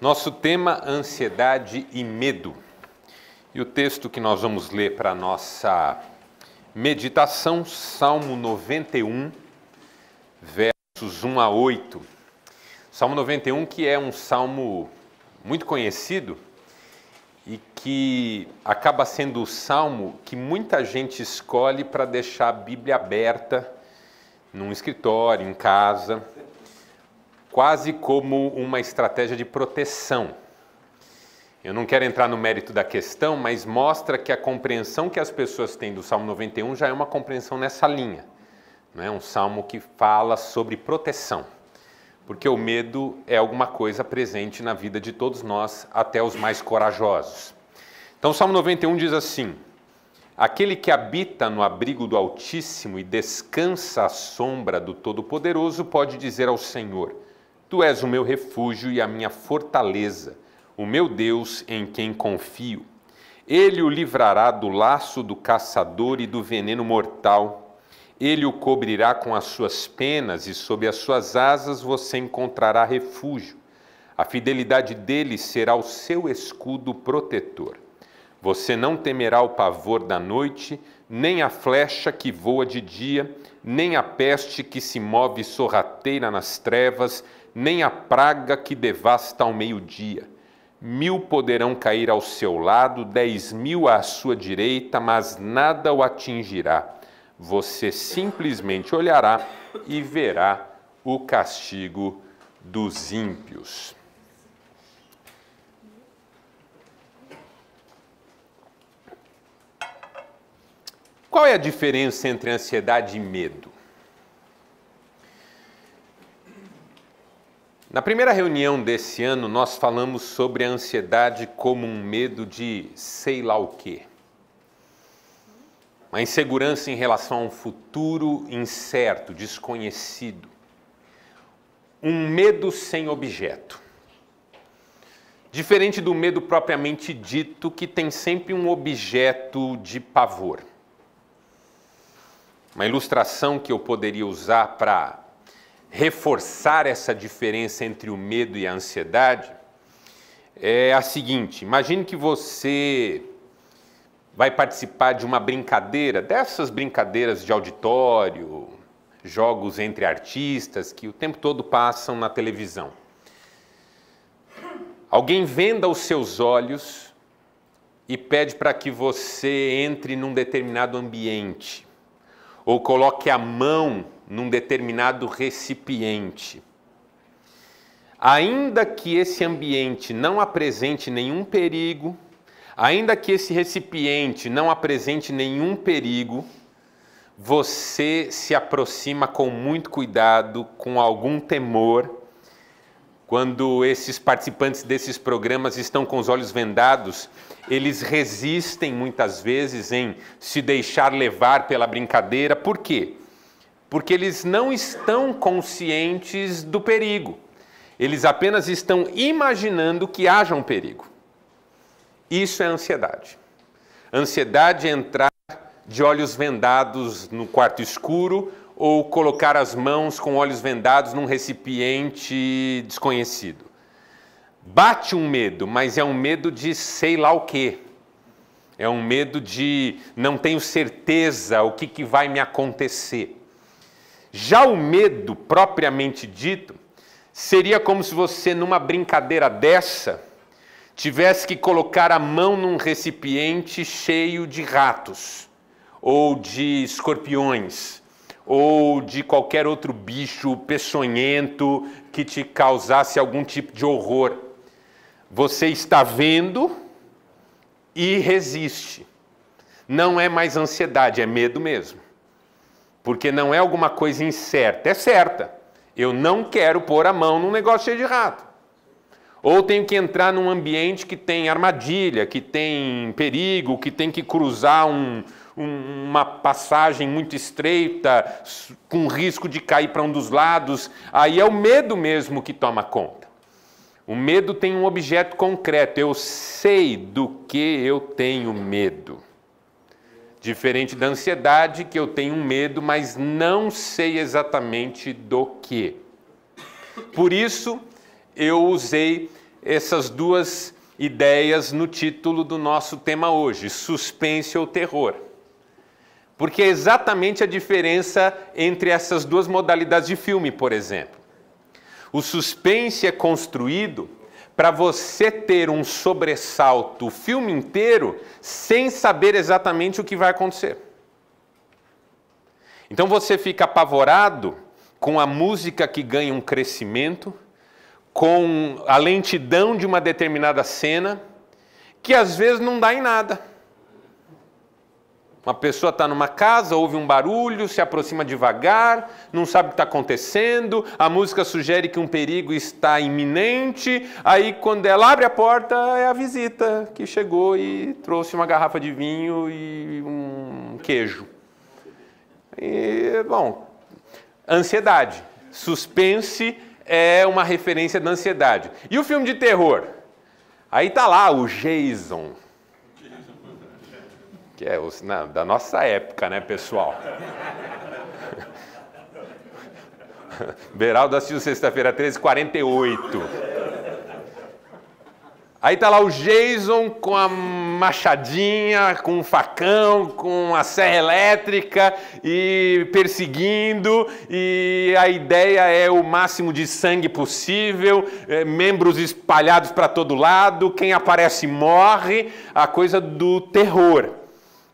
Nosso tema, ansiedade e medo. E o texto que nós vamos ler para a nossa meditação, Salmo 91, versos 1 a 8. Salmo 91, que é um salmo muito conhecido e que acaba sendo o salmo que muita gente escolhe para deixar a Bíblia aberta num escritório, em casa, quase como uma estratégia de proteção. Eu não quero entrar no mérito da questão, mas mostra que a compreensão que as pessoas têm do Salmo 91 já é uma compreensão nessa linha. Não é um salmo que fala sobre proteção, porque o medo é alguma coisa presente na vida de todos nós, até os mais corajosos. Então o Salmo 91 diz assim: aquele que habita no abrigo do Altíssimo e descansa à sombra do Todo-Poderoso pode dizer ao Senhor: Tu és o meu refúgio e a minha fortaleza, o meu Deus em quem confio. Ele o livrará do laço do caçador e do veneno mortal. Ele o cobrirá com as suas penas e sob as suas asas você encontrará refúgio. A fidelidade dele será o seu escudo protetor. Você não temerá o pavor da noite, nem a flecha que voa de dia, nem a peste que se move sorrateira nas trevas, nem a praga que devasta ao meio-dia. 1000 poderão cair ao seu lado, 10.000 à sua direita, mas nada o atingirá. Você simplesmente olhará e verá o castigo dos ímpios. Qual é a diferença entre ansiedade e medo? Na primeira reunião desse ano, nós falamos sobre a ansiedade como um medo de sei lá o quê. Uma insegurança em relação a um futuro incerto, desconhecido. Um medo sem objeto. Diferente do medo propriamente dito, que tem sempre um objeto de pavor. Uma ilustração que eu poderia usar para reforçar essa diferença entre o medo e a ansiedade é a seguinte: imagine que você vai participar de uma brincadeira, dessas brincadeiras de auditório, jogos entre artistas que o tempo todo passam na televisão. Alguém venda os seus olhos e pede para que você entre num determinado ambiente ou coloque a mão num determinado recipiente. Ainda que esse ambiente não apresente nenhum perigo, ainda que esse recipiente não apresente nenhum perigo, você se aproxima com muito cuidado, com algum temor. Quando esses participantes desses programas estão com os olhos vendados, eles resistem muitas vezes em se deixar levar pela brincadeira. Por quê? Porque eles não estão conscientes do perigo. Eles apenas estão imaginando que haja um perigo. Isso é ansiedade. Ansiedade é entrar de olhos vendados no quarto escuro ou colocar as mãos com olhos vendados num recipiente desconhecido. Bate um medo, mas é um medo de sei lá o quê. É um medo de não tenho certeza o que vai me acontecer. Já o medo, propriamente dito, seria como se você, numa brincadeira dessa, tivesse que colocar a mão num recipiente cheio de ratos, ou de escorpiões, ou de qualquer outro bicho peçonhento que te causasse algum tipo de horror. Você está vendo e resiste. Não é mais ansiedade, é medo mesmo. Porque não é alguma coisa incerta, é certa. Eu não quero pôr a mão num negócio cheio de rato. Ou tenho que entrar num ambiente que tem armadilha, que tem perigo, que tem que cruzar uma passagem muito estreita, com risco de cair para um dos lados. Aí é o medo mesmo que toma conta. O medo tem um objeto concreto. Eu sei do que eu tenho medo. Diferente da ansiedade, que eu tenho medo, mas não sei exatamente do que. Por isso, eu usei essas duas ideias no título do nosso tema hoje, suspense ou terror. Porque é exatamente a diferença entre essas duas modalidades de filme, por exemplo. O suspense é construído para você ter um sobressalto o filme inteiro sem saber exatamente o que vai acontecer. Então você fica apavorado com a música que ganha um crescimento, com a lentidão de uma determinada cena, que às vezes não dá em nada. Uma pessoa está numa casa, ouve um barulho, se aproxima devagar, não sabe o que está acontecendo, a música sugere que um perigo está iminente, aí quando ela abre a porta é a visita que chegou e trouxe uma garrafa de vinho e um queijo. E, bom, ansiedade. Suspense é uma referência da ansiedade. E o filme de terror? Aí está lá o Jason. Que é da nossa época, né, pessoal? Beraldo assistiu sexta-feira 13, 48. Aí tá lá o Jason com a machadinha, com um facão, com a serra elétrica e perseguindo, e a ideia é o máximo de sangue possível, membros espalhados para todo lado, quem aparece morre, a coisa do terror.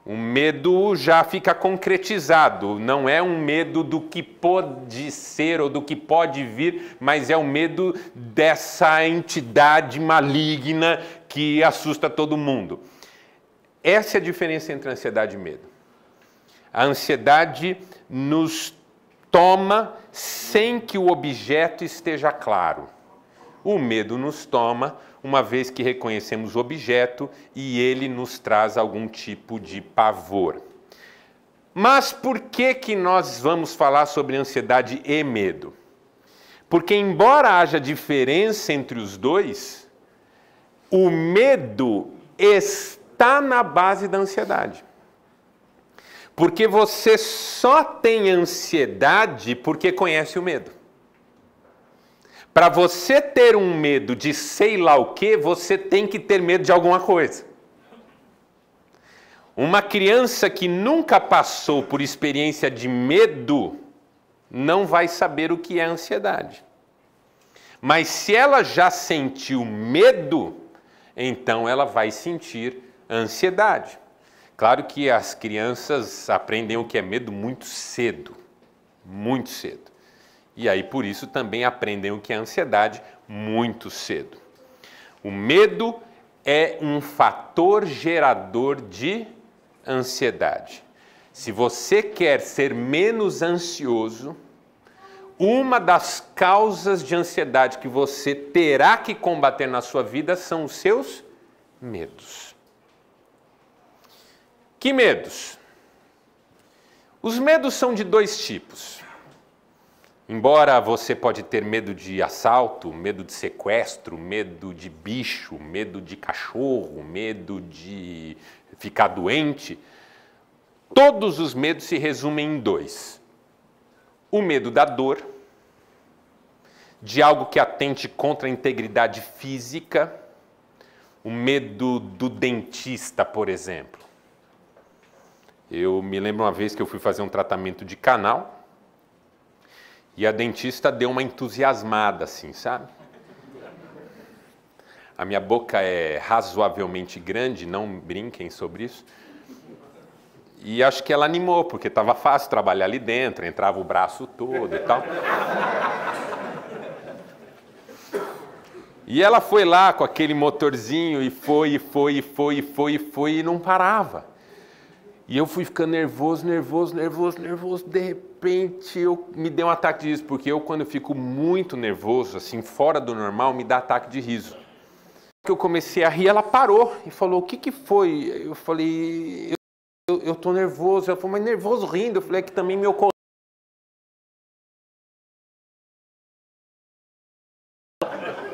O medo já fica concretizado, não é um medo do que pode ser ou do que pode vir, mas é o medo dessa entidade maligna que assusta todo mundo. Essa é a diferença entre ansiedade e medo. A ansiedade nos toma sem que o objeto esteja claro. O medo nos toma uma vez que reconhecemos o objeto e ele nos traz algum tipo de pavor. Mas por que nós vamos falar sobre ansiedade e medo? Porque embora haja diferença entre os dois, o medo está na base da ansiedade. Porque você só tem ansiedade porque conhece o medo. Para você ter um medo de sei lá o que, você tem que ter medo de alguma coisa. Uma criança que nunca passou por experiência de medo não vai saber o que é ansiedade. Mas se ela já sentiu medo, então ela vai sentir ansiedade. Claro que as crianças aprendem o que é medo muito cedo, muito cedo. E aí, por isso, também aprendem o que é ansiedade muito cedo. O medo é um fator gerador de ansiedade. Se você quer ser menos ansioso, uma das causas de ansiedade que você terá que combater na sua vida são os seus medos. Que medos? Os medos são de dois tipos. Embora você pode ter medo de assalto, medo de sequestro, medo de bicho, medo de cachorro, medo de ficar doente, todos os medos se resumem em dois. O medo da dor, de algo que atente contra a integridade física, o medo do dentista, por exemplo. Eu me lembro uma vez que eu fui fazer um tratamento de canal, e a dentista deu uma entusiasmada, assim, sabe? A minha boca é razoavelmente grande, não brinquem sobre isso. E acho que ela animou, porque estava fácil trabalhar ali dentro, entrava o braço todo e tal. E ela foi lá com aquele motorzinho e foi e não parava. E eu fui ficando nervoso, de repente me deu um ataque de riso, porque quando eu fico muito nervoso, assim, fora do normal, me dá ataque de riso. Eu comecei a rir, ela parou e falou, o que foi? Eu falei, eu tô nervoso. Ela falou, mas nervoso rindo? Eu falei, é que também me ocorreu.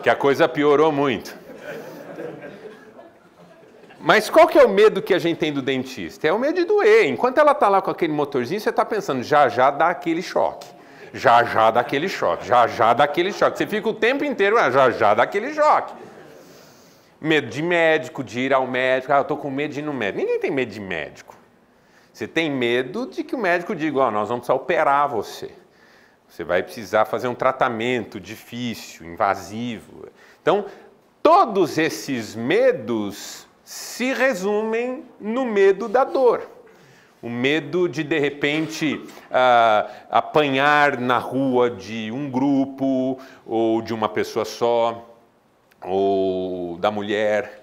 Que a coisa piorou muito. Mas qual que é o medo que a gente tem do dentista? É o medo de doer. Enquanto ela está lá com aquele motorzinho, você está pensando, já dá aquele choque. Já dá aquele choque. Já dá aquele choque. Você fica o tempo inteiro, já dá aquele choque. Medo de médico, de ir ao médico. Ah, eu estou com medo de ir no médico. Ninguém tem medo de médico. Você tem medo de que o médico diga, ó, nós vamos precisar operar você. Você vai precisar fazer um tratamento difícil, invasivo. Então, todos esses medos se resumem no medo da dor. O medo de repente, apanhar na rua de um grupo, ou de uma pessoa só, ou da mulher.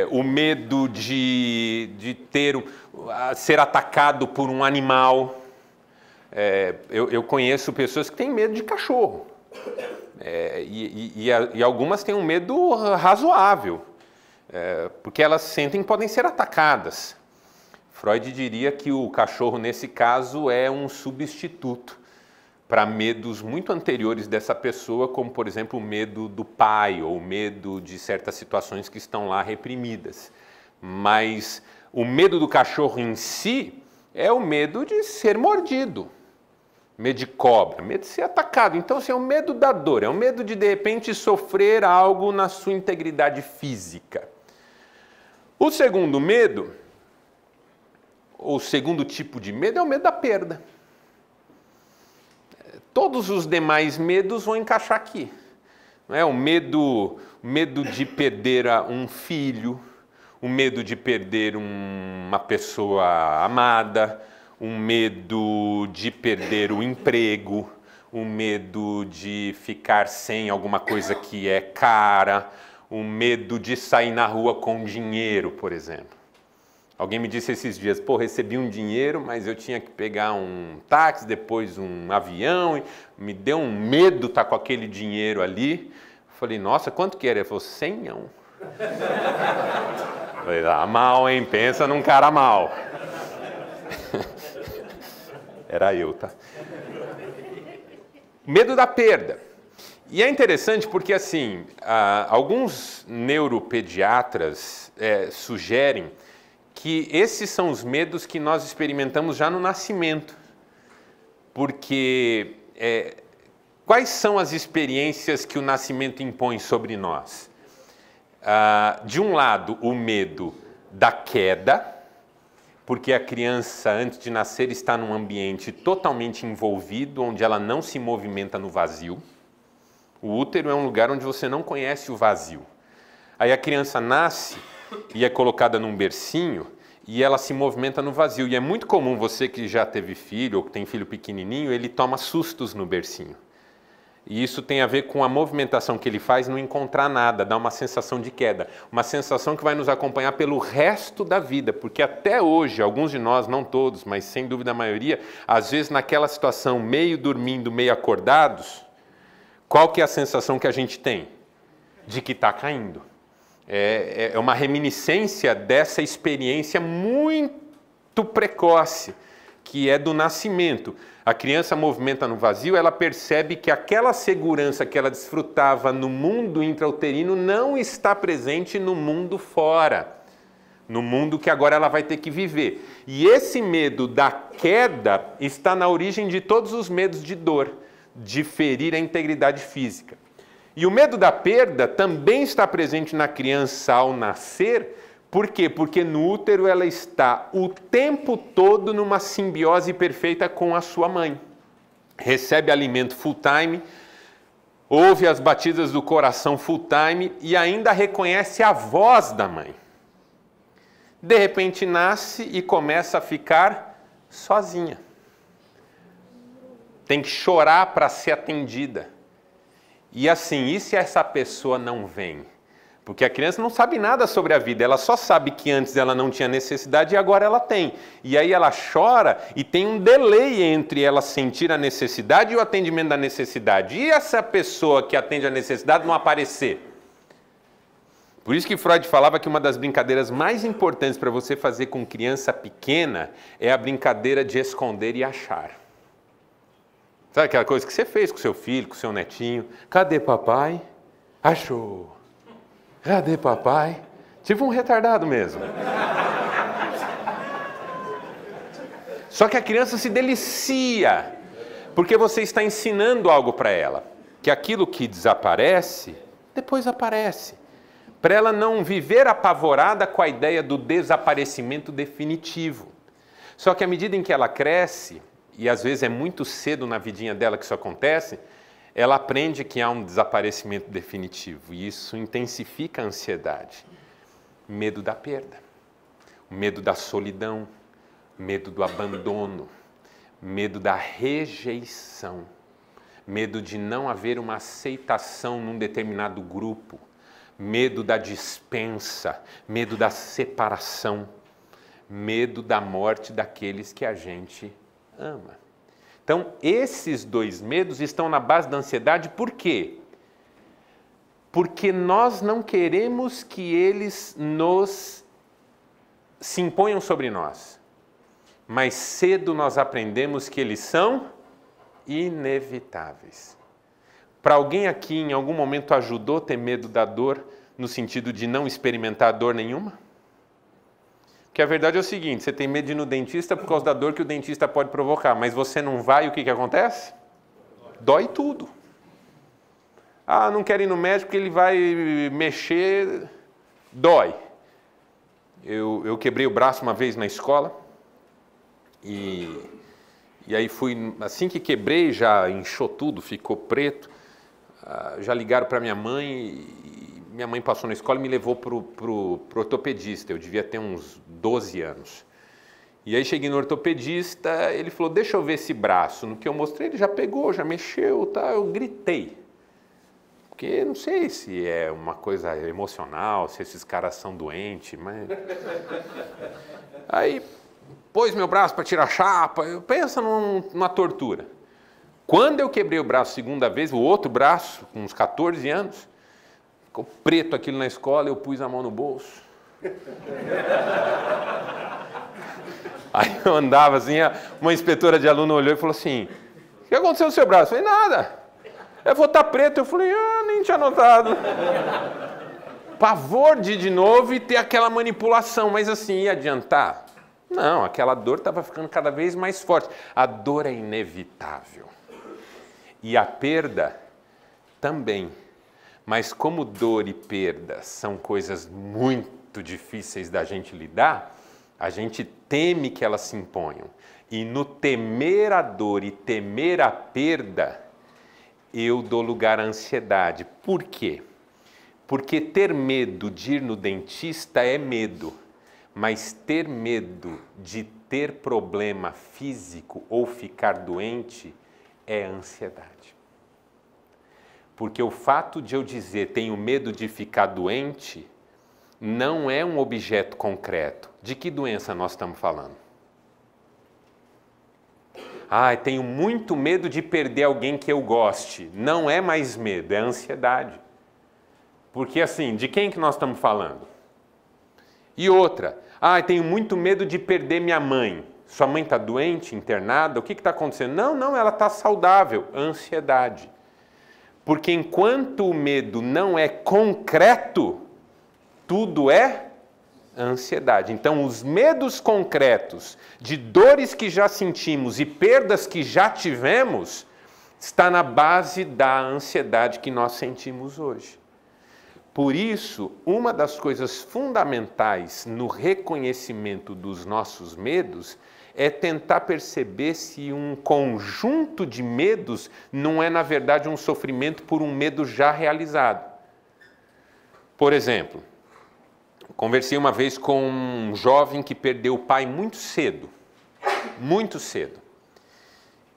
O medo de ser atacado por um animal. Eu conheço pessoas que têm medo de cachorro. E algumas têm um medo razoável, porque elas sentem que podem ser atacadas. Freud diria que o cachorro, nesse caso, é um substituto para medos muito anteriores dessa pessoa, como, por exemplo, o medo do pai ou o medo de certas situações que estão lá reprimidas. Mas o medo do cachorro em si é o medo de ser mordido, medo de cobra, medo de ser atacado. Então, assim, é o medo da dor, é o medo de repente, sofrer algo na sua integridade física. O segundo medo, ou segundo tipo de medo, é o medo da perda. Todos os demais medos vão encaixar aqui. Não é? O medo de perder um filho, o medo de perder uma pessoa amada, o medo de perder o emprego, o medo de ficar sem alguma coisa que é cara, o medo de sair na rua com dinheiro, por exemplo. Alguém me disse esses dias, pô, recebi um dinheiro, mas eu tinha que pegar um táxi, depois um avião, e me deu um medo estar com aquele dinheiro ali. Falei, nossa, quanto que era? Ele falou, 100 não. Falei, mal, hein? Pensa num cara mal. Era eu, tá? Medo da perda. E é interessante porque, assim, alguns neuropediatras sugerem que esses são os medos que nós experimentamos já no nascimento. Porque quais são as experiências que o nascimento impõe sobre nós? De um lado, o medo da queda, porque a criança, antes de nascer, está num ambiente totalmente envolvido, onde ela não se movimenta no vazio. O útero é um lugar onde você não conhece o vazio. Aí a criança nasce e é colocada num bercinho e ela se movimenta no vazio. E é muito comum, você que já teve filho ou que tem filho pequenininho, ele toma sustos no bercinho. E isso tem a ver com a movimentação que ele faz não encontrar nada, dá uma sensação de queda. Uma sensação que vai nos acompanhar pelo resto da vida, porque até hoje, alguns de nós, não todos, mas sem dúvida a maioria, às vezes naquela situação meio dormindo, meio acordados, qual que é a sensação que a gente tem? De que está caindo. É uma reminiscência dessa experiência muito precoce, que é do nascimento. A criança movimenta no vazio, ela percebe que aquela segurança que ela desfrutava no mundo intrauterino não está presente no mundo fora, no mundo que agora ela vai ter que viver. E esse medo da queda está na origem de todos os medos de dor, de ferir a integridade física. E o medo da perda também está presente na criança ao nascer. Por quê? Porque no útero ela está o tempo todo numa simbiose perfeita com a sua mãe. Recebe alimento full time, ouve as batidas do coração full time e ainda reconhece a voz da mãe. De repente nasce e começa a ficar sozinha. Tem que chorar para ser atendida. E assim, e se essa pessoa não vem? Porque a criança não sabe nada sobre a vida, ela só sabe que antes ela não tinha necessidade e agora ela tem. E aí ela chora e tem um delay entre ela sentir a necessidade e o atendimento da necessidade. E essa pessoa que atende a necessidade não aparecer? Por isso que Freud falava que uma das brincadeiras mais importantes para você fazer com criança pequena é a brincadeira de esconder e achar. Sabe aquela coisa que você fez com seu filho, com seu netinho? Cadê papai? Achou. Cadê papai? Tipo um retardado mesmo. Só que a criança se delicia, porque você está ensinando algo para ela. Que aquilo que desaparece, depois aparece. para ela não viver apavorada com a ideia do desaparecimento definitivo. Só que à medida em que ela cresce, e às vezes é muito cedo na vidinha dela que isso acontece, ela aprende que há um desaparecimento definitivo, e isso intensifica a ansiedade. Medo da perda, medo da solidão, medo do abandono, medo da rejeição, medo de não haver uma aceitação num determinado grupo, medo da dispensa, medo da separação, medo da morte daqueles que a gente ama. Então, esses dois medos estão na base da ansiedade, por quê? Porque nós não queremos que eles se imponham sobre nós. Mas cedo nós aprendemos que eles são inevitáveis. Para alguém aqui, em algum momento, ajudou a ter medo da dor, no sentido de não experimentar dor nenhuma? Porque a verdade é o seguinte, você tem medo de ir no dentista por causa da dor que o dentista pode provocar, mas você não vai, o que acontece? Dói tudo. Ah, não quero ir no médico porque ele vai mexer, dói. Eu quebrei o braço uma vez na escola e aí fui, assim que quebrei, já inchou tudo, ficou preto, já ligaram para minha mãe e minha mãe passou na escola e me levou pro ortopedista, eu devia ter uns 12 anos. E aí cheguei no ortopedista, ele falou, deixa eu ver esse braço. No que eu mostrei, ele já pegou, já mexeu, tá? Eu gritei. Porque não sei se é uma coisa emocional, se esses caras são doentes, mas... Aí pôs meu braço para tirar a chapa, pensa numa tortura. Quando eu quebrei o braço a segunda vez, o outro braço, com uns 14 anos, ficou preto aquilo na escola, eu pus a mão no bolso. Aí eu andava assim, uma inspetora de aluno olhou e falou assim, o que aconteceu no seu braço? Eu falei, nada. Eu vou estar preto. Eu falei, nem tinha notado. Pavor de ir de novo e ter aquela manipulação, mas assim, ia adiantar? Não, aquela dor estava ficando cada vez mais forte. A dor é inevitável. E a perda também. Mas como dor e perda são coisas muito difíceis da gente lidar, a gente teme que elas se imponham. E no temer a dor e temer a perda, eu dou lugar à ansiedade. Por quê? Porque ter medo de ir no dentista é medo, mas ter medo de ter problema físico ou ficar doente é ansiedade. Porque o fato de eu dizer tenho medo de ficar doente não é um objeto concreto. De que doença nós estamos falando? Tenho muito medo de perder alguém que eu goste. Não é mais medo, é ansiedade. Porque assim, de quem que nós estamos falando? E outra, tenho muito medo de perder minha mãe. Sua mãe está doente, internada? O que está acontecendo? Não, ela está saudável. Ansiedade. Porque enquanto o medo não é concreto, tudo é ansiedade. Então, os medos concretos de dores que já sentimos e perdas que já tivemos, está na base da ansiedade que nós sentimos hoje. Por isso, uma das coisas fundamentais no reconhecimento dos nossos medos é tentar perceber se um conjunto de medos não é, na verdade, um sofrimento por um medo já realizado. Por exemplo, conversei uma vez com um jovem que perdeu o pai muito cedo. Muito cedo.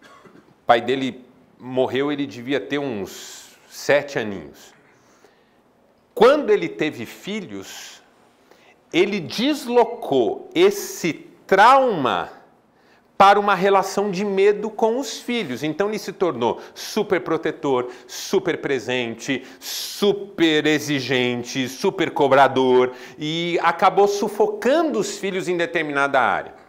O pai dele morreu, ele devia ter uns 7 aninhos. Quando ele teve filhos, ele deslocou esse trauma para uma relação de medo com os filhos. Então ele se tornou super protetor, super presente, super exigente, super cobrador e acabou sufocando os filhos em determinada área.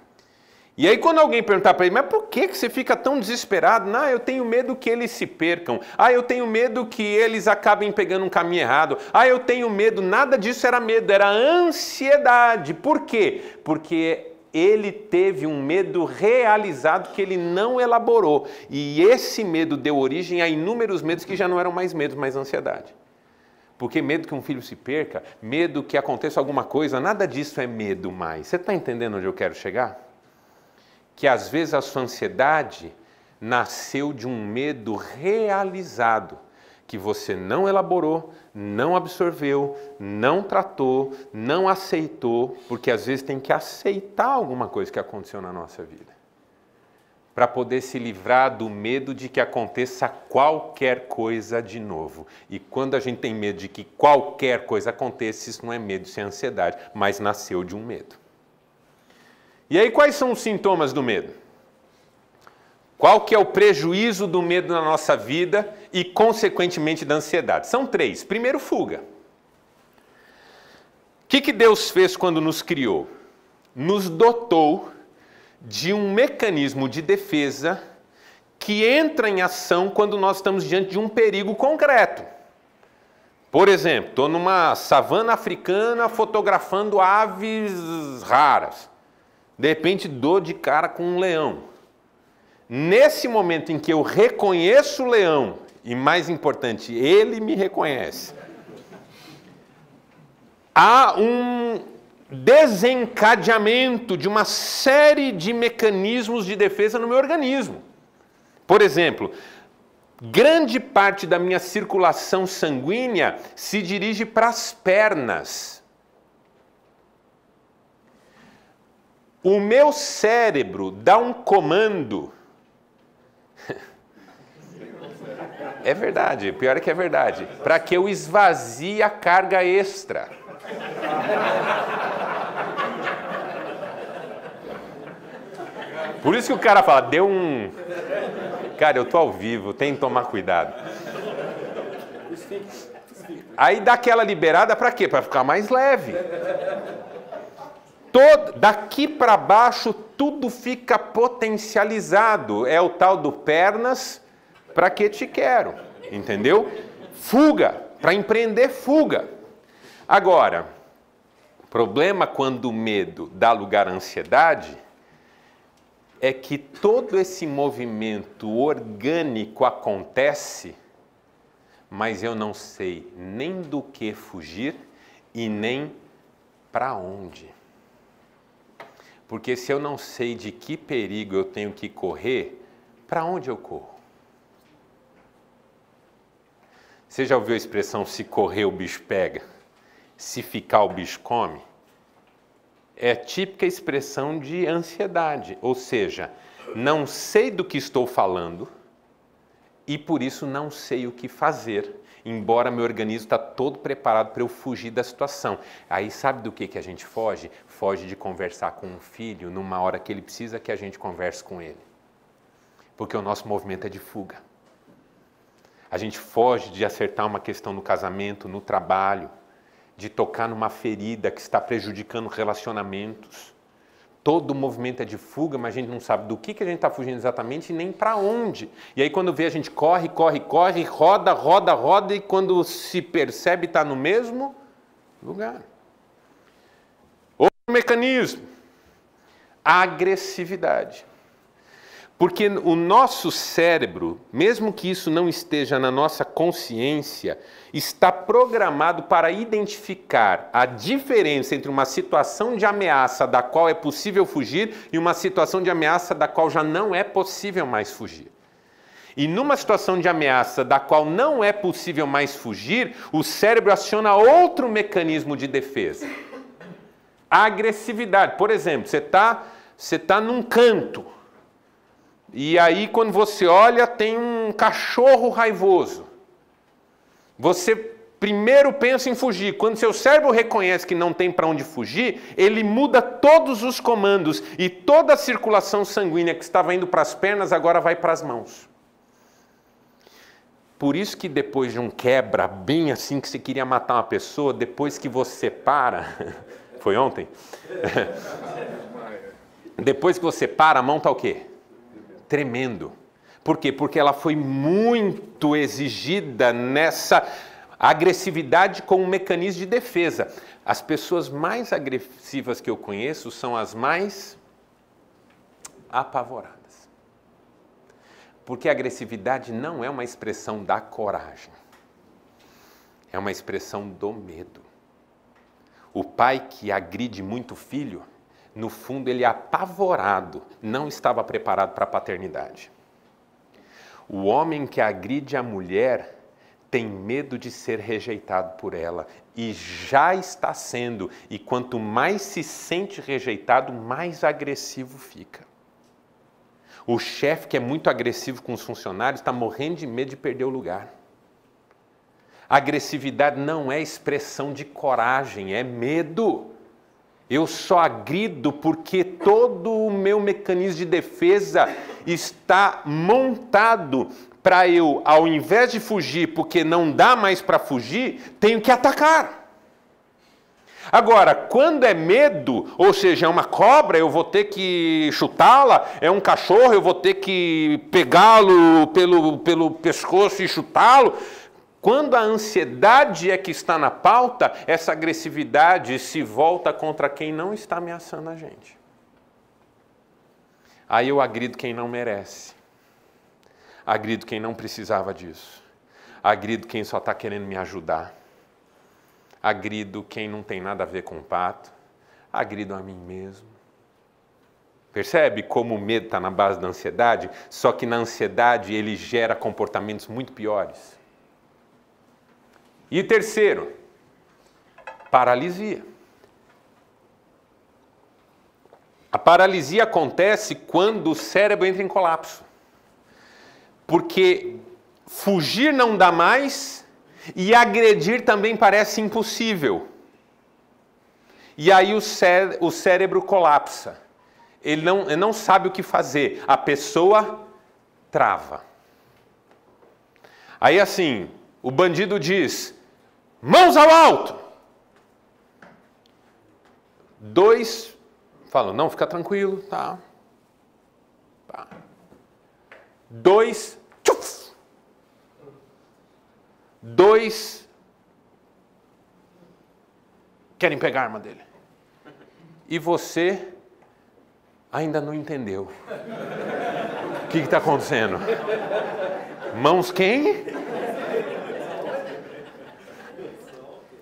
E aí quando alguém perguntar para ele, mas por que você fica tão desesperado? Não, eu tenho medo que eles se percam. Eu tenho medo que eles acabem pegando um caminho errado. Eu tenho medo. Nada disso era medo, era ansiedade. Por quê? Porque ele teve um medo realizado que ele não elaborou. E esse medo deu origem a inúmeros medos que já não eram mais medos, mas ansiedade. Porque medo que um filho se perca, medo que aconteça alguma coisa, nada disso é medo mais. Você está entendendo onde eu quero chegar? Que às vezes a sua ansiedade nasceu de um medo realizado, que você não elaborou, não absorveu, não tratou, não aceitou, porque às vezes tem que aceitar alguma coisa que aconteceu na nossa vida, para poder se livrar do medo de que aconteça qualquer coisa de novo. E quando a gente tem medo de que qualquer coisa aconteça, isso não é medo, isso é ansiedade, mas nasceu de um medo. E aí quais são os sintomas do medo? Qual que é o prejuízo do medo na nossa vida e, consequentemente, da ansiedade? São 3. Primeiro, fuga. O que Deus fez quando nos criou? Nos dotou de um mecanismo de defesa que entra em ação quando nós estamos diante de um perigo concreto. Por exemplo, estou numa savana africana fotografando aves raras. De repente, dou de cara com um leão. Nesse momento em que eu reconheço o leão, e mais importante, ele me reconhece, há um desencadeamento de uma série de mecanismos de defesa no meu organismo. Por exemplo, grande parte da minha circulação sanguínea se dirige para as pernas. O meu cérebro dá um comando. É verdade, pior é que é verdade. Para que eu esvazie a carga extra. Por isso que o cara fala, deu um... Cara, eu tô ao vivo, tem que tomar cuidado. Aí dá aquela liberada para quê? Para ficar mais leve. Daqui para baixo tudo fica potencializado. É o tal do pernas, para que te quero, entendeu? Fuga, para empreender fuga. Agora, o problema quando o medo dá lugar à ansiedade é que todo esse movimento orgânico acontece, mas eu não sei nem do que fugir e nem para onde. Porque se eu não sei de que perigo eu tenho que correr, para onde eu corro? Você já ouviu a expressão se correr o bicho pega, se ficar o bicho come? É a típica expressão de ansiedade, ou seja, não sei do que estou falando e por isso não sei o que fazer, embora meu organismo está todo preparado para eu fugir da situação. Aí sabe do que a gente foge? Foge de conversar com um filho numa hora que ele precisa que a gente converse com ele. Porque o nosso movimento é de fuga. A gente foge de acertar uma questão no casamento, no trabalho, de tocar numa ferida que está prejudicando relacionamentos. Todo o movimento é de fuga, mas a gente não sabe do que a gente está fugindo exatamente e nem para onde. E aí quando vê a gente corre, roda, e quando se percebe está no mesmo lugar. Outro mecanismo, a agressividade. Porque o nosso cérebro, mesmo que isso não esteja na nossa consciência, está programado para identificar a diferença entre uma situação de ameaça da qual é possível fugir e uma situação de ameaça da qual já não é possível mais fugir. E numa situação de ameaça da qual não é possível mais fugir, o cérebro aciona outro mecanismo de defesa. A agressividade. Por exemplo, você tá num canto. E aí, quando você olha, tem um cachorro raivoso. Você primeiro pensa em fugir. Quando seu cérebro reconhece que não tem para onde fugir, ele muda todos os comandos e toda a circulação sanguínea que estava indo para as pernas agora vai para as mãos. Por isso que depois de um quebra, bem assim que você queria matar uma pessoa, depois que você para... Foi ontem? Depois que você para, a mão está o quê? Tremendo. Por quê? Porque ela foi muito exigida nessa agressividade como um mecanismo de defesa. As pessoas mais agressivas que eu conheço são as mais apavoradas. Porque a agressividade não é uma expressão da coragem. é uma expressão do medo. O pai que agride muito o filho, no fundo ele é apavorado, não estava preparado para a paternidade. O homem que agride a mulher tem medo de ser rejeitado por ela e já está sendo. E quanto mais se sente rejeitado, mais agressivo fica. O chefe que é muito agressivo com os funcionários está morrendo de medo de perder o lugar. A agressividade não é expressão de coragem, é medo. Eu só agrido porque todo o meu mecanismo de defesa está montado para eu, ao invés de fugir, porque não dá mais para fugir, tenho que atacar. Agora, quando é medo, ou seja, é uma cobra, eu vou ter que chutá-la, é um cachorro, eu vou ter que pegá-lo pelo pescoço e chutá-lo. Quando a ansiedade é que está na pauta, essa agressividade se volta contra quem não está ameaçando a gente. Aí eu agrido quem não merece. Agrido quem não precisava disso. Agrido quem só está querendo me ajudar. Agrido quem não tem nada a ver com o pato. Agrido a mim mesmo. Percebe como o medo está na base da ansiedade? Só que na ansiedade ele gera comportamentos muito piores. E terceiro, paralisia. A paralisia acontece quando o cérebro entra em colapso. Porque fugir não dá mais e agredir também parece impossível. E aí o cérebro colapsa. Ele não sabe o que fazer. A pessoa trava. Aí assim, o bandido diz, mãos ao alto! 2 falam, não, fica tranquilo, tá. 2, tchuf! 2 querem pegar a arma dele. E você ainda não entendeu. O que está acontecendo? Mãos quem?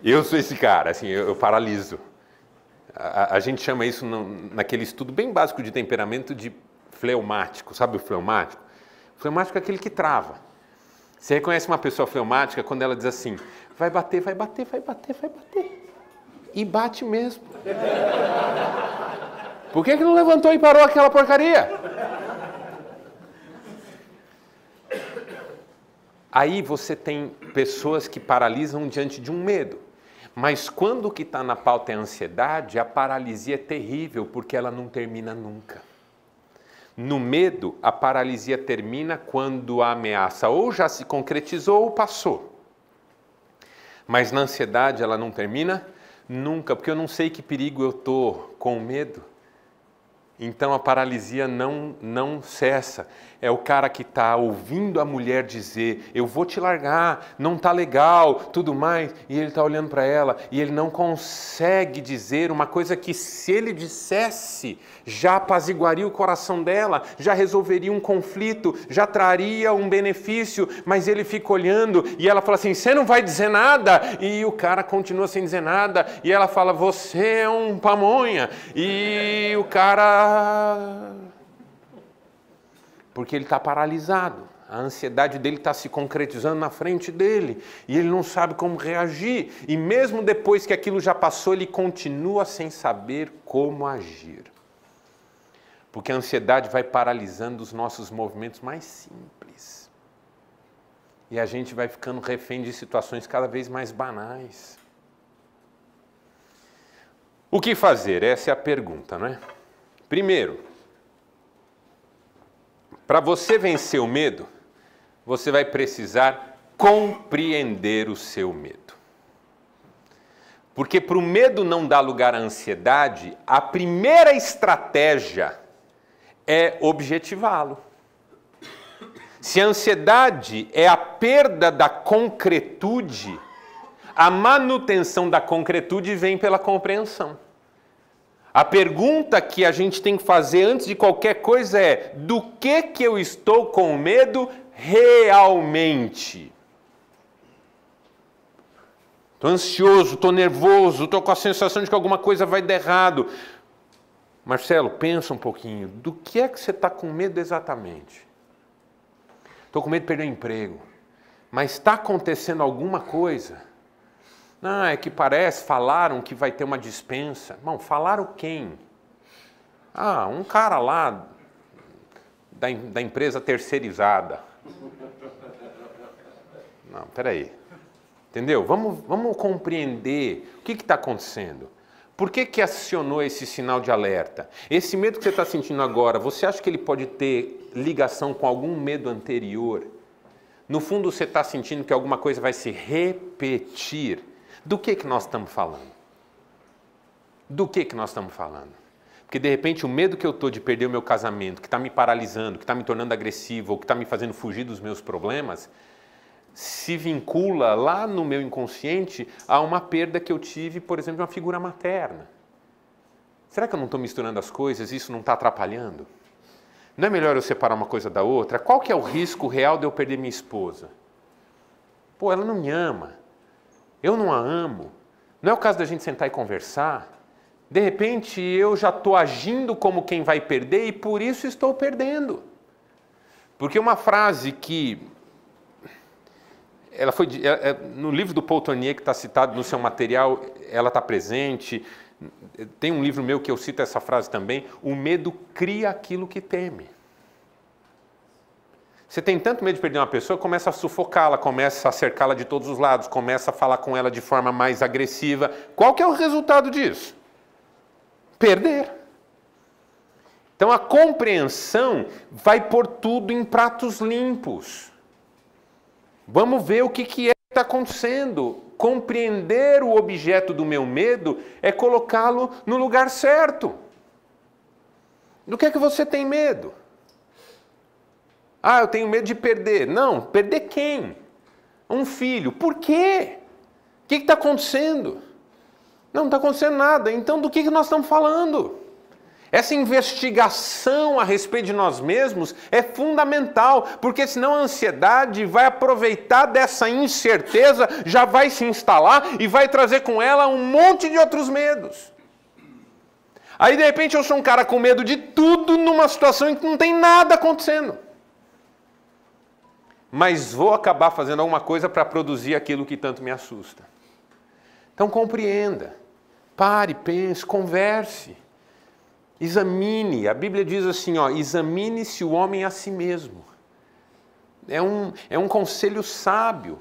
Eu sou esse cara, assim, eu paraliso. A gente chama isso naquele estudo bem básico de temperamento de fleumático. Sabe o fleumático? O fleumático é aquele que trava. Você reconhece uma pessoa fleumática quando ela diz assim, vai bater, vai bater, vai bater, vai bater. E bate mesmo. Por que não levantou e parou aquela porcaria? Aí você tem pessoas que paralisam diante de um medo. Mas quando o que está na pauta é a ansiedade, a paralisia é terrível, porque ela não termina nunca. No medo, a paralisia termina quando a ameaça ou já se concretizou ou passou. Mas na ansiedade ela não termina nunca, porque eu não sei que perigo eu estou com medo. Então a paralisia não cessa. É o cara que está ouvindo a mulher dizer, eu vou te largar, não está legal, tudo mais. E ele está olhando para ela e ele não consegue dizer uma coisa que se ele dissesse, já apaziguaria o coração dela, já resolveria um conflito, já traria um benefício. Mas ele fica olhando e ela fala assim, você não vai dizer nada? E o cara continua sem dizer nada. E ela fala, você é um pamonha. E o cara... Porque ele está paralisado. A ansiedade dele está se concretizando na frente dele. E ele não sabe como reagir. E mesmo depois que aquilo já passou, ele continua sem saber como agir. Porque a ansiedade vai paralisando os nossos movimentos mais simples. E a gente vai ficando refém de situações cada vez mais banais. O que fazer? Essa é a pergunta, não é? Primeiro, para você vencer o medo, você vai precisar compreender o seu medo. Porque para o medo não dar lugar à ansiedade, a primeira estratégia é objetivá-lo. Se a ansiedade é a perda da concretude, a manutenção da concretude vem pela compreensão. A pergunta que a gente tem que fazer antes de qualquer coisa é: do que eu estou com medo realmente? Estou ansioso, estou nervoso, estou com a sensação de que alguma coisa vai dar errado. Marcelo, pensa um pouquinho. Do que é que você está com medo exatamente? Estou com medo de perder o emprego. Mas está acontecendo alguma coisa? Não, é que falaram que vai ter uma dispensa. Não, falaram quem? Ah, um cara lá da empresa terceirizada. Não, peraí. Entendeu? Vamos compreender o que está acontecendo. Por que acionou esse sinal de alerta? Esse medo que você está sentindo agora, você acha que ele pode ter ligação com algum medo anterior? No fundo, você está sentindo que alguma coisa vai se repetir. Do que nós estamos falando? Do que nós estamos falando? Porque, de repente, o medo que eu estou de perder o meu casamento, que está me paralisando, que está me tornando agressivo, ou que está me fazendo fugir dos meus problemas, se vincula lá no meu inconsciente a uma perda que eu tive, por exemplo, de uma figura materna. Será que eu não estou misturando as coisas e isso não está atrapalhando? Não é melhor eu separar uma coisa da outra? Qual que é o risco real de eu perder minha esposa? Pô, ela não me ama. Eu não a amo. Não é o caso da gente sentar e conversar? De repente eu já estou agindo como quem vai perder e por isso estou perdendo. Porque uma frase que ela foi no livro do Paul Tournier, que está citado no seu material, ela está presente. Tem um livro meu que eu cito essa frase também. O medo cria aquilo que teme. Você tem tanto medo de perder uma pessoa, começa a sufocá-la, começa a cercá-la de todos os lados, começa a falar com ela de forma mais agressiva. Qual que é o resultado disso? Perder. Então a compreensão vai pôr tudo em pratos limpos. Vamos ver o que está acontecendo. Compreender o objeto do meu medo é colocá-lo no lugar certo. Do que é que você tem medo? Ah, eu tenho medo de perder. Não, perder quem? Um filho. Por quê? O que está acontecendo? Não está acontecendo nada. Então, do que nós estamos falando? Essa investigação a respeito de nós mesmos é fundamental, porque senão a ansiedade vai aproveitar dessa incerteza, já vai se instalar e vai trazer com ela um monte de outros medos. Aí, de repente, eu sou um cara com medo de tudo numa situação em que não tem nada acontecendo. Mas vou acabar fazendo alguma coisa para produzir aquilo que tanto me assusta. Então, compreenda. Pare, pense, converse. Examine, a Bíblia diz assim, examine-se o homem a si mesmo. É um conselho sábio.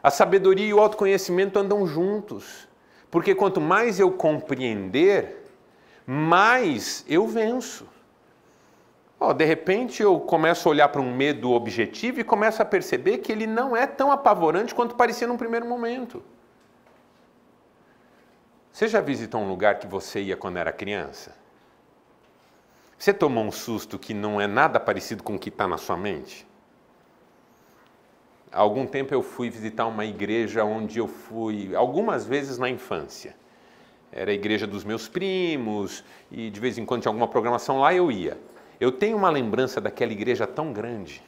A sabedoria e o autoconhecimento andam juntos. Porque quanto mais eu compreender, mais eu venço. De repente eu começo a olhar para um medo objetivo e começo a perceber que ele não é tão apavorante quanto parecia num primeiro momento. Você já visitou um lugar que você ia quando era criança? Você tomou um susto que não é nada parecido com o que está na sua mente? Há algum tempo eu fui visitar uma igreja onde eu fui algumas vezes na infância. Era a igreja dos meus primos e de vez em quando tinha alguma programação lá eu ia. Eu tenho uma lembrança daquela igreja tão grande,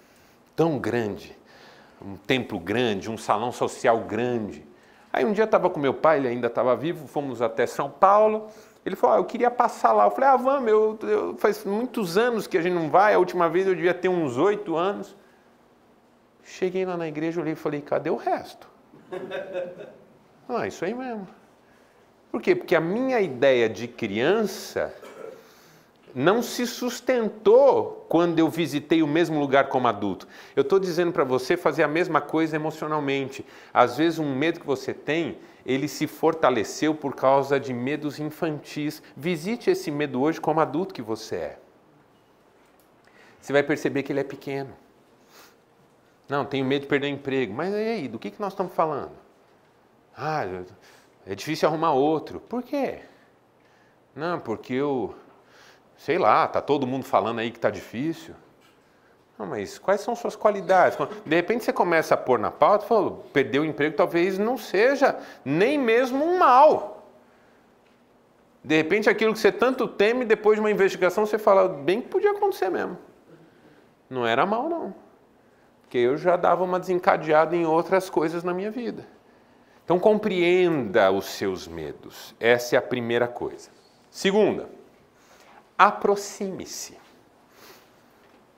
um templo grande, um salão social grande. Aí um dia eu estava com meu pai, ele ainda estava vivo, fomos até São Paulo. Ele falou, eu queria passar lá. Eu falei, vamos, faz muitos anos que a gente não vai, a última vez eu devia ter uns 8 anos. Cheguei lá na igreja, olhei e falei, cadê o resto? Isso aí mesmo. Por quê? Porque a minha ideia de criança não se sustentou quando eu visitei o mesmo lugar como adulto. Eu estou dizendo para você fazer a mesma coisa emocionalmente. Às vezes um medo que você tem, ele se fortaleceu por causa de medos infantis. Visite esse medo hoje como adulto que você é. Você vai perceber que ele é pequeno. Não, tenho medo de perder o emprego. Mas e aí, do que nós estamos falando? É difícil arrumar outro. Por quê? Não, porque sei lá, está todo mundo falando aí que está difícil. Não, mas quais são suas qualidades? De repente você começa a pôr na pauta e fala, perder o emprego talvez não seja nem mesmo um mal. De repente aquilo que você tanto teme, depois de uma investigação você fala, bem que podia acontecer mesmo. Não era mal não. Porque eu já dava uma desencadeada em outras coisas na minha vida. Então compreenda os seus medos. Essa é a primeira coisa. Segunda, aproxime-se.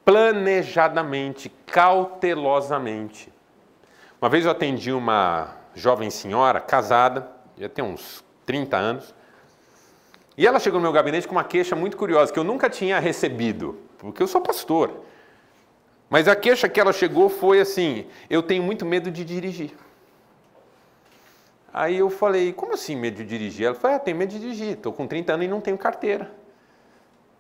Planejadamente, cautelosamente. Uma vez eu atendi uma jovem senhora, casada, já tem uns 30 anos, e ela chegou no meu gabinete com uma queixa muito curiosa, que eu nunca tinha recebido, porque eu sou pastor. Mas a queixa que ela chegou foi assim: eu tenho muito medo de dirigir. Aí eu falei: como assim medo de dirigir? Ela falou: tenho medo de dirigir, estou com 30 anos e não tenho carteira.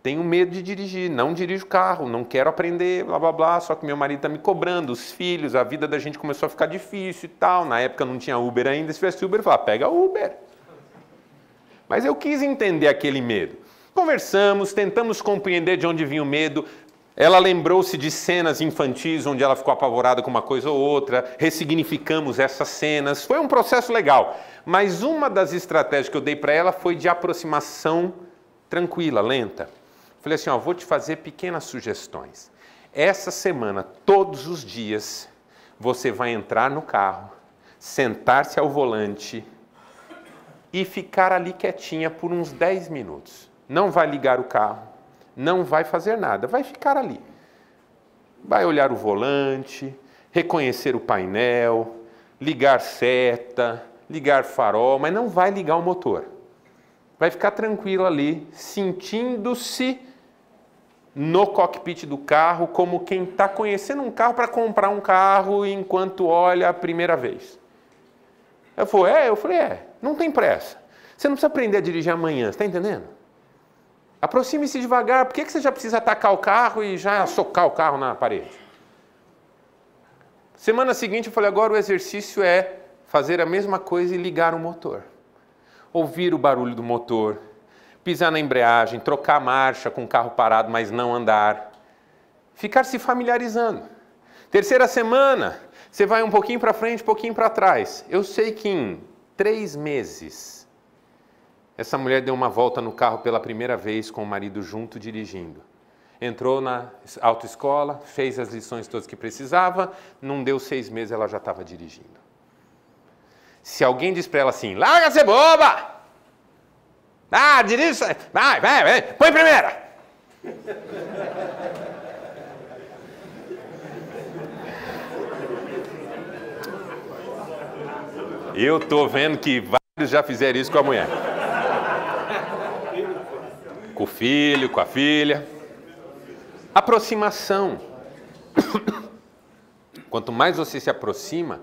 Tenho medo de dirigir, não dirijo carro, não quero aprender, blá blá blá, só que meu marido está me cobrando, os filhos, a vida da gente começou a ficar difícil e tal. Na época não tinha Uber ainda, se tivesse Uber, eu falava: pega Uber. Mas eu quis entender aquele medo. Conversamos, tentamos compreender de onde vinha o medo. Ela lembrou-se de cenas infantis onde ela ficou apavorada com uma coisa ou outra, ressignificamos essas cenas. Foi um processo legal, mas uma das estratégias que eu dei para ela foi de aproximação tranquila, lenta. Falei assim: vou te fazer pequenas sugestões. Essa semana, todos os dias, você vai entrar no carro, sentar-se ao volante e ficar ali quietinha por uns 10 minutos. Não vai ligar o carro, não vai fazer nada, vai ficar ali. Vai olhar o volante, reconhecer o painel, ligar seta, ligar farol, mas não vai ligar o motor. Vai ficar tranquilo ali, sentindo-se no cockpit do carro, como quem está conhecendo um carro para comprar um carro enquanto olha a primeira vez. Eu falei, não tem pressa. Você não precisa aprender a dirigir amanhã, você está entendendo? Aproxime-se devagar. Por que você já precisa atacar o carro e já socar o carro na parede? Semana seguinte eu falei: agora o exercício é fazer a mesma coisa e ligar o motor. Ouvir o barulho do motor, pisar na embreagem, trocar a marcha com o carro parado, mas não andar. Ficar se familiarizando. Terceira semana, você vai um pouquinho para frente, um pouquinho para trás. Eu sei que em 3 meses, essa mulher deu uma volta no carro pela primeira vez com o marido junto dirigindo. Entrou na autoescola, fez as lições todas que precisava, não deu 6 meses, ela já estava dirigindo. Se alguém diz para ela assim: larga ser boba! Dirige, vai, põe primeira! Eu tô vendo que vários já fizeram isso com a mulher. Com o filho, com a filha. Aproximação. Quanto mais você se aproxima,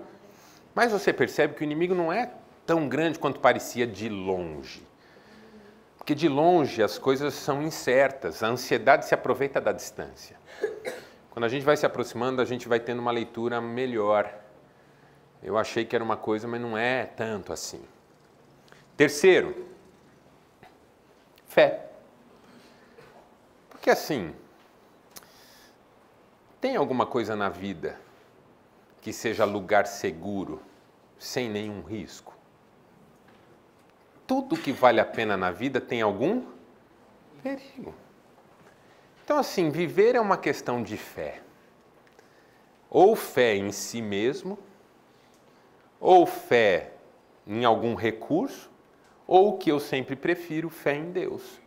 mais você percebe que o inimigo não é tão grande quanto parecia de longe. Porque de longe as coisas são incertas, a ansiedade se aproveita da distância. Quando a gente vai se aproximando, a gente vai tendo uma leitura melhor. Eu achei que era uma coisa, mas não é tanto assim. Terceiro, fé. Porque assim, tem alguma coisa na vida que seja lugar seguro, sem nenhum risco? Tudo que vale a pena na vida tem algum perigo. Então assim, viver é uma questão de fé. Ou fé em si mesmo, ou fé em algum recurso, ou o que eu sempre prefiro, fé em Deus.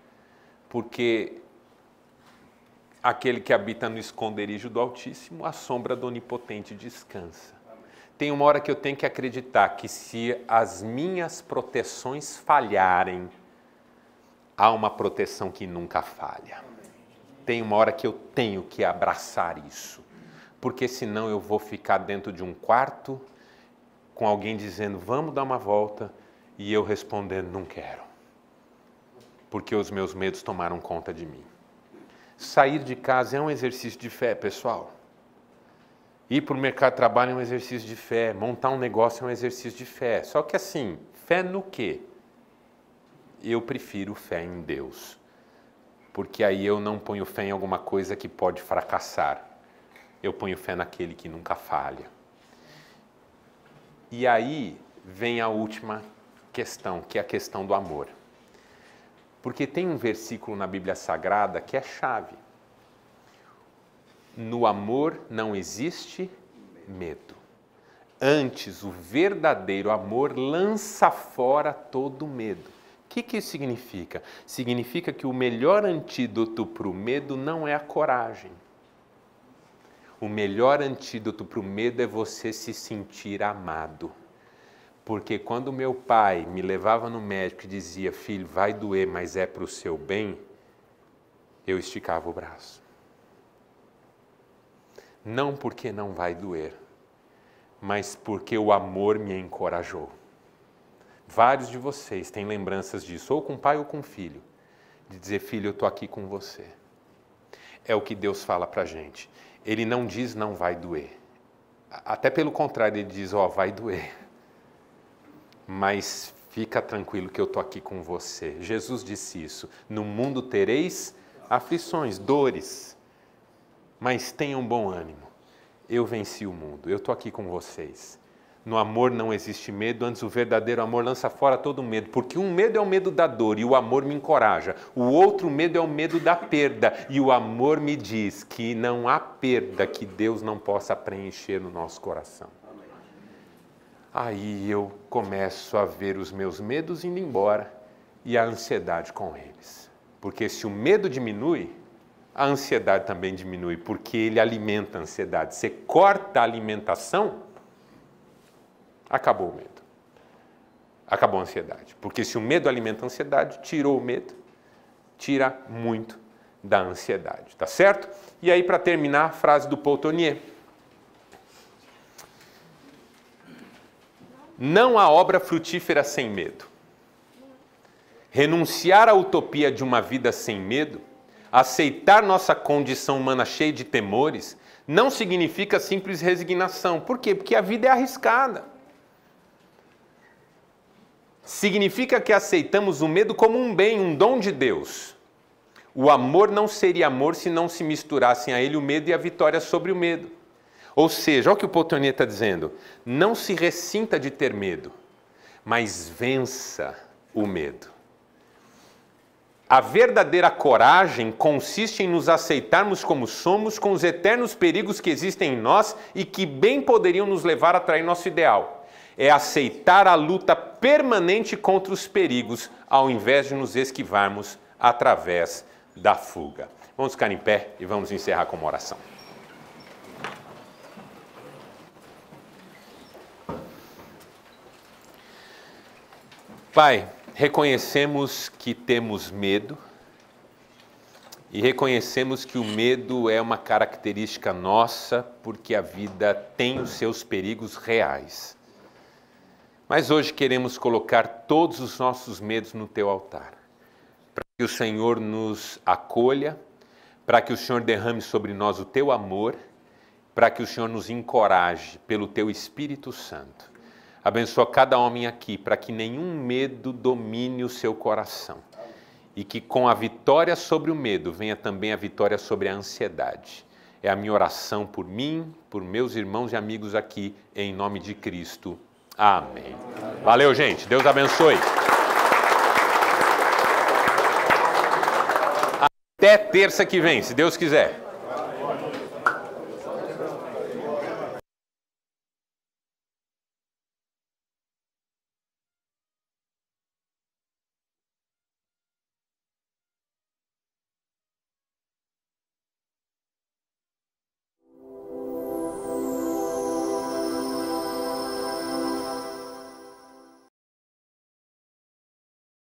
Porque aquele que habita no esconderijo do Altíssimo, a sombra do Onipotente descansa. Tem uma hora que eu tenho que acreditar que se as minhas proteções falharem, há uma proteção que nunca falha. Tem uma hora que eu tenho que abraçar isso, porque senão eu vou ficar dentro de um quarto com alguém dizendo: vamos dar uma volta, e eu respondendo: não quero, porque os meus medos tomaram conta de mim. Sair de casa é um exercício de fé, pessoal. Ir para o mercado de trabalho é um exercício de fé. Montar um negócio é um exercício de fé. Só que assim, fé no quê? Eu prefiro fé em Deus. Porque aí eu não ponho fé em alguma coisa que pode fracassar. Eu ponho fé naquele que nunca falha. E aí vem a última questão, que é a questão do amor. Porque tem um versículo na Bíblia Sagrada que é chave. No amor não existe medo. Antes, o verdadeiro amor lança fora todo medo. O que isso significa? Significa que o melhor antídoto para o medo não é a coragem. O melhor antídoto para o medo é você se sentir amado. Porque quando meu pai me levava no médico e dizia, filho, vai doer, mas é para o seu bem, eu esticava o braço. Não porque não vai doer, mas porque o amor me encorajou. Vários de vocês têm lembranças disso, ou com o pai ou com o filho, de dizer, filho, eu estou aqui com você. É o que Deus fala para a gente. Ele não diz não vai doer. Até pelo contrário, ele diz, vai doer. Mas fica tranquilo que eu estou aqui com você. Jesus disse isso. No mundo tereis aflições, dores. Mas tenham bom ânimo. Eu venci o mundo. Eu estou aqui com vocês. No amor não existe medo, antes o verdadeiro amor lança fora todo medo. Porque um medo é o medo da dor e o amor me encoraja. O outro medo é o medo da perda e o amor me diz que não há perda que Deus não possa preencher no nosso coração. Aí eu começo a ver os meus medos indo embora e a ansiedade com eles. Porque se o medo diminui, a ansiedade também diminui, porque ele alimenta a ansiedade. Você corta a alimentação, acabou o medo. Acabou a ansiedade. Porque se o medo alimenta a ansiedade, tirou o medo, tira muito da ansiedade. Tá certo? E aí, para terminar, a frase do Paul Tournier. Não há obra frutífera sem medo. Renunciar à utopia de uma vida sem medo, aceitar nossa condição humana cheia de temores, não significa simples resignação. Por quê? Porque a vida é arriscada. Significa que aceitamos o medo como um bem, um dom de Deus. O amor não seria amor se não se misturassem a ele o medo e a vitória sobre o medo. Ou seja, olha o que o Paul Tournier está dizendo. Não se ressinta de ter medo, mas vença o medo. A verdadeira coragem consiste em nos aceitarmos como somos, com os eternos perigos que existem em nós e que bem poderiam nos levar a trair nosso ideal. É aceitar a luta permanente contra os perigos, ao invés de nos esquivarmos através da fuga. Vamos ficar em pé e vamos encerrar com uma oração. Pai, reconhecemos que temos medo e reconhecemos que o medo é uma característica nossa porque a vida tem os seus perigos reais. Mas hoje queremos colocar todos os nossos medos no teu altar, para que o Senhor nos acolha, para que o Senhor derrame sobre nós o teu amor, para que o Senhor nos encoraje pelo teu Espírito Santo. Abençoa cada homem aqui, para que nenhum medo domine o seu coração. E que com a vitória sobre o medo, venha também a vitória sobre a ansiedade. É a minha oração por mim, por meus irmãos e amigos aqui, em nome de Cristo. Amém. Valeu, gente. Deus abençoe. Até terça que vem, se Deus quiser.